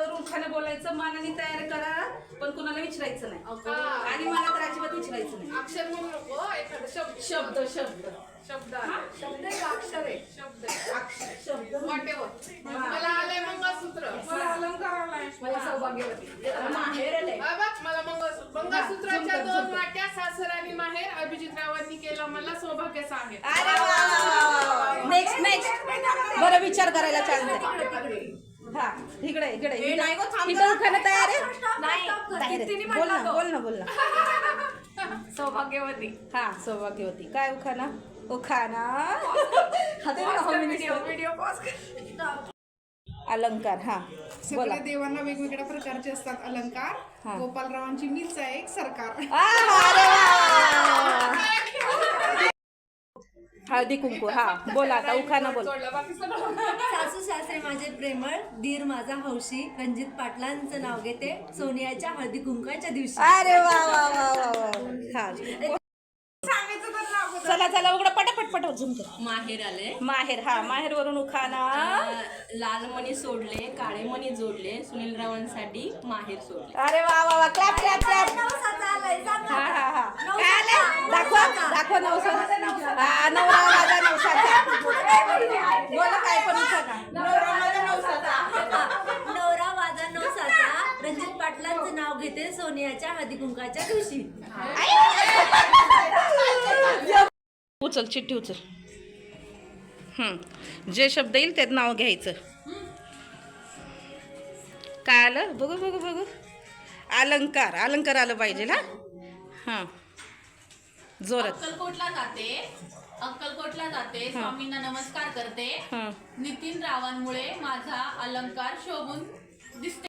माहेरवर उखाणं बोलायचं, मानाने तयार करा, पण कुणाला विचारायचं नाही आणि मला तर अजिबात विचारायचं नाही. अक्षर म्हणू नको, एखादा शब्द शब्द शब्द शब्द शब्द आहे का अक्षर आहे? शब्द अक्षर शब्द वाटेवर. मला आलंय मंगळसूत्र, मला अलंकार आलाय, मला सौभाग्यवती माहेर आले. बघ मला मंगळसूत्राच्या 2 वाट्या सासर आणि माहेर अभिजित रावांनी केलं मला सौभाग्याचा आहे. अरे वा, नेक्स्ट नेक्स्ट. बरं विचार करायला चालतंय. हा इकडे इकडे इथं उखाणं तयार आहे. बोल ना बोल ना बोल ना. सौभाग्यवती. हा सौभाग्यवती. काय उखाणा? उखाणा व्हिडिओ पॉज कर. अलंकार. हा बोला. सगळ्या देवांना वेगवेगळ्या प्रकारचे असतात अलंकार. हा. गोपालरावांची मीच आहे एक सरकार. अरे वा. हळदी कुंकू. हा बोला आता उखाणा बोल. सासू सासरे माझे प्रेमळ, दीर माझा हौशी, रणजित पाटलांचं नाव घेते सोनियाच्या हळदी कुंकाच्या दिवशी. अरे वा वा वा वा वा. हा चला चला उघडा पटापट पट झुम कर. माहेर आले. माहेर. हा माहेर वरून उखाणा. लाल मणी सोडले, काळे मणी जोडले, सुनील रावांसाठी माहेर सोडले. अरे वा वा वा. Clap clap clap. हा हा हा. काय आलं? दाखवा दाखवा नवसाचा. हा नवरा माझा नवसाचा. बोला काय पण उखाणा. नवरा माझा नवसाचा. नवरा वाजा नवसाचा, रणजित पाटलांचं नाव घेते सोनियाच्या हळदी कुंकाच्या दिवशी. उचल चिठ्ठी उचल. जे शब्द येईल त्यात नाव घ्यायचं. काय आलं बघू बघू बघू. अलंकार. अलंकार आलं पाहिजे ना. हां जोरात. अक्कलकोटला जाते स्वामींना नमस्कार करते. हां नितीन रावांमुळे माझा अलंकार शोभून दिसते.